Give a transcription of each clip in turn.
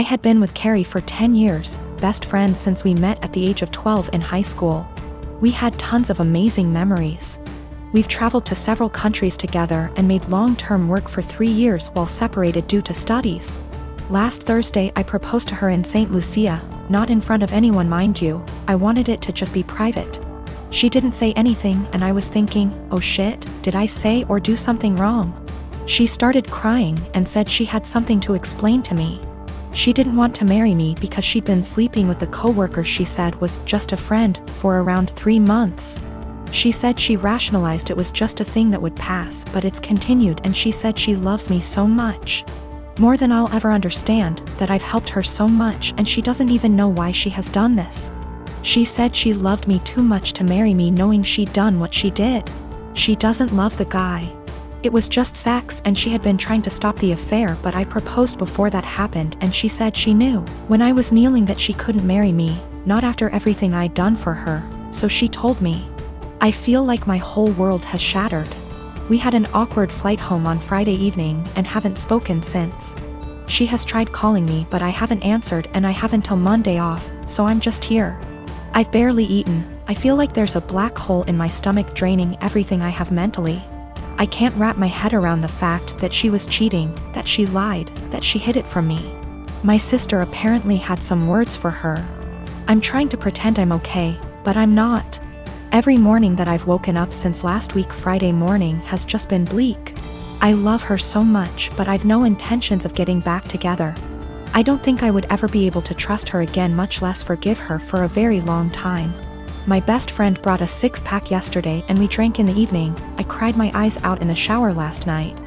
I had been with Carrie for 10 years, best friends since we met at the age of 12 in high school. We had tons of amazing memories. We've traveled to several countries together and made long-term work for 3 years while separated due to studies. Last Thursday I proposed to her in St. Lucia, not in front of anyone mind you, I wanted it to just be private. She didn't say anything and I was thinking, oh shit, did I say or do something wrong? She started crying and said she had something to explain to me. She didn't want to marry me because she'd been sleeping with the coworker she said was just a friend for around 3 months. She said she rationalized it was just a thing that would pass, but it's continued, and she said she loves me so much. More than I'll ever understand, that I've helped her so much and she doesn't even know why she has done this. She said she loved me too much to marry me knowing she'd done what she did. She doesn't love the guy. It was just sex and she had been trying to stop the affair, but I proposed before that happened and she said she knew when I was kneeling that she couldn't marry me, not after everything I'd done for her, so she told me. I feel like my whole world has shattered. We had an awkward flight home on Friday evening and haven't spoken since. She has tried calling me but I haven't answered and I have until Monday off, so I'm just here. I've barely eaten, I feel like there's a black hole in my stomach draining everything I have mentally. I can't wrap my head around the fact that she was cheating, that she lied, that she hid it from me. My sister apparently had some words for her. I'm trying to pretend I'm okay, but I'm not. Every morning that I've woken up since last week Friday morning has just been bleak. I love her so much but I've no intentions of getting back together. I don't think I would ever be able to trust her again, much less forgive her, for a very long time. My best friend brought a 6-pack yesterday and we drank in the evening. I cried my eyes out in the shower last night.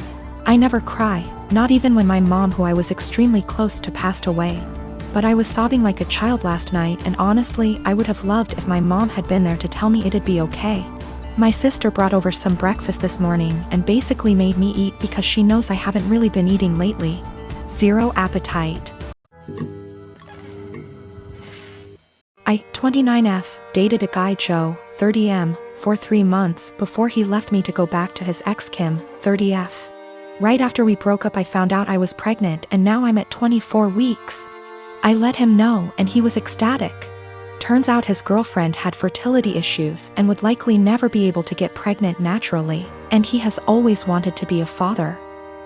I never cry, not even when my mom, who I was extremely close to, passed away. But I was sobbing like a child last night, and honestly I would have loved if my mom had been there to tell me it'd be okay. My sister brought over some breakfast this morning and basically made me eat because she knows I haven't really been eating lately. Zero appetite. I, 29F, dated a guy Joe, 30M, for 3 months before he left me to go back to his ex Kim, 30F. Right after we broke up I found out I was pregnant and now I'm at 24 weeks. I let him know and he was ecstatic. Turns out his girlfriend had fertility issues and would likely never be able to get pregnant naturally, and he has always wanted to be a father.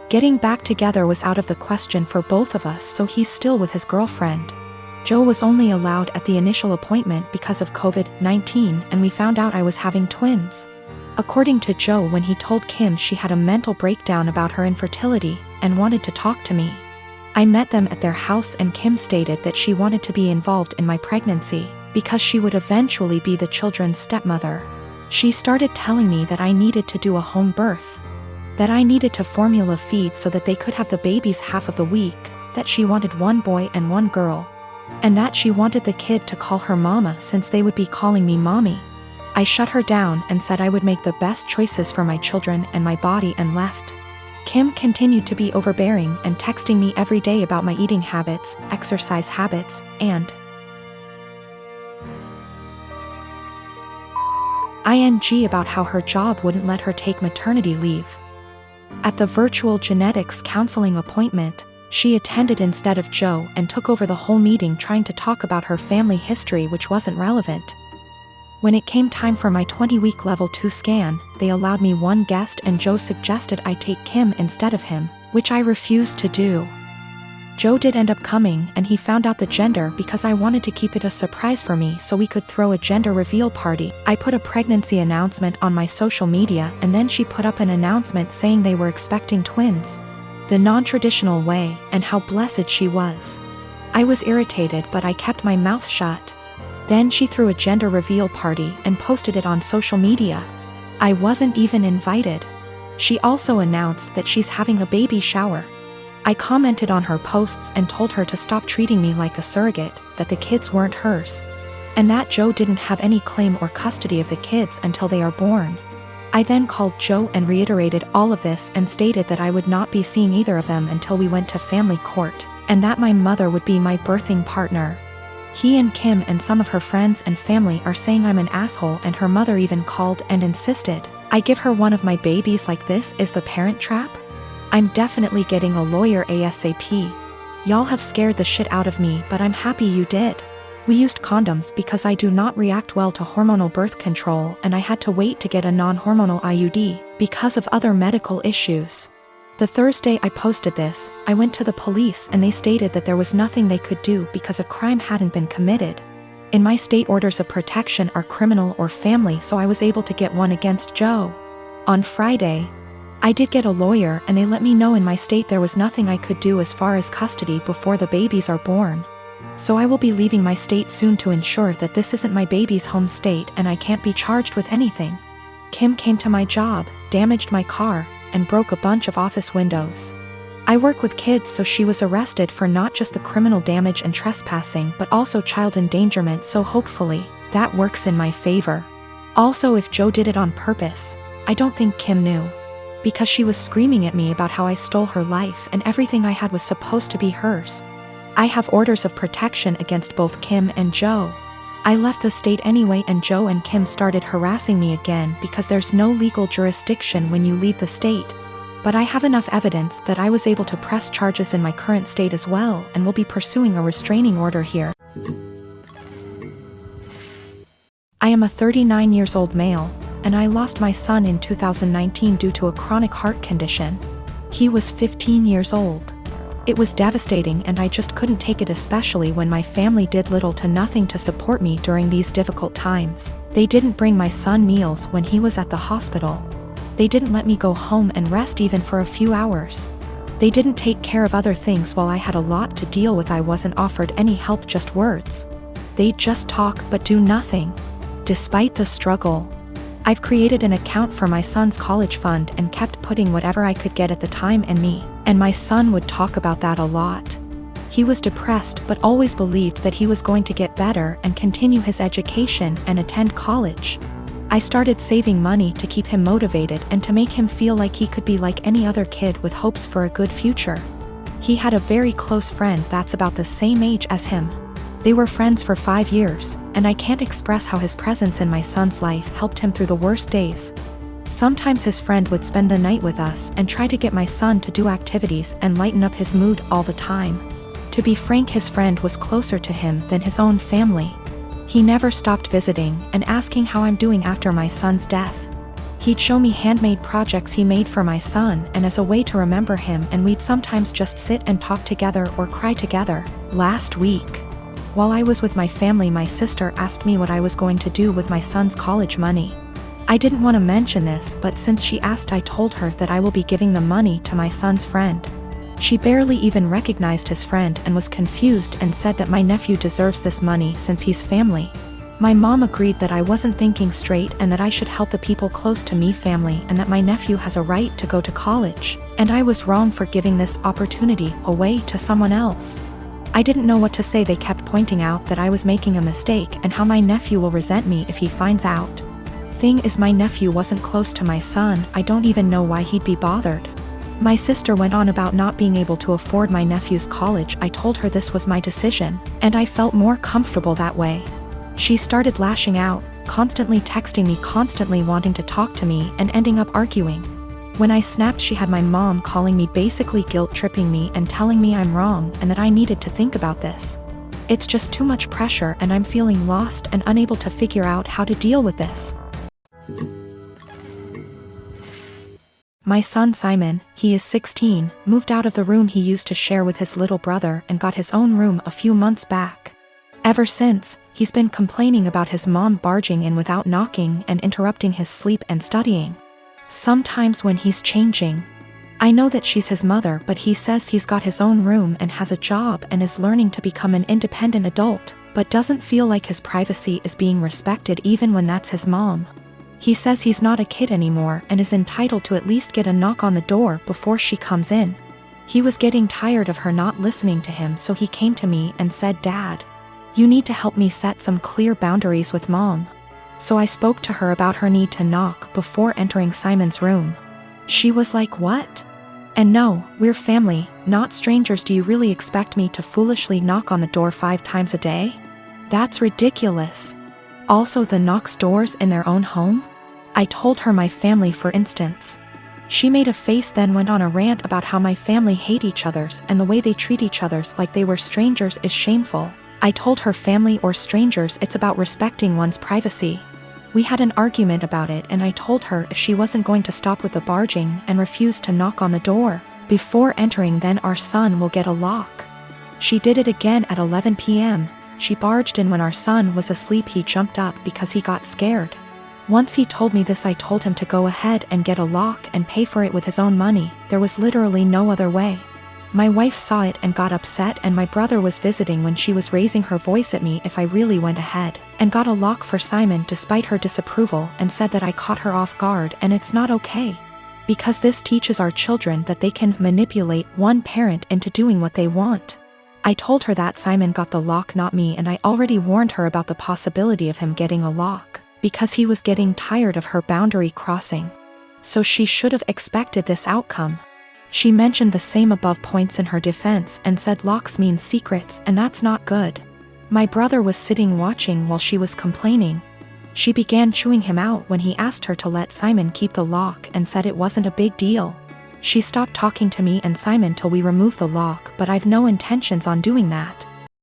Getting back together was out of the question for both of us, so he's still with his girlfriend. Joe was only allowed at the initial appointment because of COVID-19, and we found out I was having twins. According to Joe, when he told Kim, she had a mental breakdown about her infertility and wanted to talk to me. I met them at their house and Kim stated that she wanted to be involved in my pregnancy because she would eventually be the children's stepmother. She started telling me that I needed to do a home birth, that I needed to formula feed so that they could have the babies half of the week, that she wanted 1 boy and 1 girl, and that she wanted the kid to call her mama since they would be calling me mommy. I shut her down and said I would make the best choices for my children and my body and left. Kim continued to be overbearing and texting me every day about my eating habits, exercise habits, and ing about how her job wouldn't let her take maternity leave. At the virtual genetics counseling appointment, she attended instead of Joe and took over the whole meeting trying to talk about her family history, which wasn't relevant. When it came time for my 20-week level 2 scan, they allowed me 1 guest and Joe suggested I take Kim instead of him, which I refused to do. Joe did end up coming and he found out the gender because I wanted to keep it a surprise for me so we could throw a gender reveal party. I put a pregnancy announcement on my social media and then she put up an announcement saying they were expecting twins, the non-traditional way, and how blessed she was. I was irritated but I kept my mouth shut. Then she threw a gender reveal party and posted it on social media. I wasn't even invited. She also announced that she's having a baby shower. I commented on her posts and told her to stop treating me like a surrogate, that the kids weren't hers, and that Joe didn't have any claim or custody of the kids until they are born. I then called Joe and reiterated all of this and stated that I would not be seeing either of them until we went to family court, and that my mother would be my birthing partner. He and Kim and some of her friends and family are saying I'm an asshole, and her mother even called and insisted I give her one of my babies. Like, this is the Parent Trap? I'm definitely getting a lawyer ASAP. Y'all have scared the shit out of me, but I'm happy you did. We used condoms because I do not react well to hormonal birth control, and I had to wait to get a non-hormonal IUD because of other medical issues. The Thursday I posted this, I went to the police and they stated that there was nothing they could do because a crime hadn't been committed. In my state, orders of protection are criminal or family, so I was able to get one against Joe. On Friday, I did get a lawyer and they let me know in my state there was nothing I could do as far as custody before the babies are born. So I will be leaving my state soon to ensure that this isn't my baby's home state and I can't be charged with anything. Kim came to my job, damaged my car, and broke a bunch of office windows. I work with kids, so she was arrested for not just the criminal damage and trespassing but also child endangerment, so hopefully, that works in my favor. Also, if Joe did it on purpose, I don't think Kim knew. Because she was screaming at me about how I stole her life and everything I had was supposed to be hers. I have orders of protection against both Kim and Joe. I left the state anyway and Joe and Kim started harassing me again because there's no legal jurisdiction when you leave the state. But I have enough evidence that I was able to press charges in my current state as well and will be pursuing a restraining order here. I am a 39 years old male, and I lost my son in 2019 due to a chronic heart condition. He was 15 years old. It was devastating and I just couldn't take it, especially when my family did little to nothing to support me during these difficult times. They didn't bring my son meals when he was at the hospital. They didn't let me go home and rest even for a few hours. They didn't take care of other things while I had a lot to deal with. I wasn't offered any help, just words. They'd just talk but do nothing. Despite the struggle, I've created an account for my son's college fund and kept putting whatever I could get at the time, and my son would talk about that a lot. He was depressed but always believed that he was going to get better and continue his education and attend college. I started saving money to keep him motivated and to make him feel like he could be like any other kid with hopes for a good future. He had a very close friend that's about the same age as him. They were friends for 5 years, and I can't express how his presence in my son's life helped him through the worst days. Sometimes his friend would spend the night with us and try to get my son to do activities and lighten up his mood all the time. To be frank, his friend was closer to him than his own family. He never stopped visiting and asking how I'm doing after my son's death. He'd show me handmade projects he made for my son and as a way to remember him, and we'd sometimes just sit and talk together or cry together. Last week, while I was with my family, my sister asked me what I was going to do with my son's college money. I didn't want to mention this, but since she asked, I told her that I will be giving the money to my son's friend. She barely even recognized his friend and was confused and said that my nephew deserves this money since he's family. My mom agreed that I wasn't thinking straight and that I should help the people close to me, family, and that my nephew has a right to go to college, and I was wrong for giving this opportunity away to someone else. I didn't know what to say. They kept pointing out that I was making a mistake and how my nephew will resent me if he finds out. Thing is, my nephew wasn't close to my son. I don't even know why he'd be bothered. My sister went on about not being able to afford my nephew's college. I told her this was my decision, and I felt more comfortable that way. She started lashing out, constantly texting me, constantly wanting to talk to me, and ending up arguing. When I snapped, she had my mom calling me, basically guilt-tripping me and telling me I'm wrong and that I needed to think about this. It's just too much pressure and I'm feeling lost and unable to figure out how to deal with this. My son Simon, he is 16, moved out of the room he used to share with his little brother and got his own room a few months back. Ever since, he's been complaining about his mom barging in without knocking and interrupting his sleep and studying. Sometimes when he's changing, I know that she's his mother, but he says he's got his own room and has a job and is learning to become an independent adult, but doesn't feel like his privacy is being respected even when that's his mom. He says he's not a kid anymore and is entitled to at least get a knock on the door before she comes in. He was getting tired of her not listening to him, so he came to me and said, "Dad, you need to help me set some clear boundaries with Mom." So I spoke to her about her need to knock before entering Simon's room. She was like, "What? And no, we're family, not strangers. Do you really expect me to foolishly knock on the door 5 times a day? That's ridiculous. Also, the knocks doors in their own home?" I told her my family, for instance. She made a face, then went on a rant about how my family hate each other's and the way they treat each other's like they were strangers is shameful. I told her family or strangers, it's about respecting one's privacy. We had an argument about it, and I told her if she wasn't going to stop with the barging and refused to knock on the door before entering, then our son will get a lock. She did it again at 11 p.m. She barged in when our son was asleep. He jumped up because he got scared. Once he told me this, I told him to go ahead and get a lock and pay for it with his own money. There was literally no other way. My wife saw it and got upset, and my brother was visiting when she was raising her voice at me if I really went ahead and got a lock for Simon despite her disapproval, and said that I caught her off guard and it's not okay. Because this teaches our children that they can manipulate one parent into doing what they want. I told her that Simon got the lock, not me, and I already warned her about the possibility of him getting a lock because he was getting tired of her boundary crossing. So she should have expected this outcome. She mentioned the same above points in her defense and said locks mean secrets, and that's not good. My brother was sitting watching while she was complaining. She began chewing him out when he asked her to let Simon keep the lock and said it wasn't a big deal. She stopped talking to me and Simon till we removed the lock, but I've no intentions on doing that.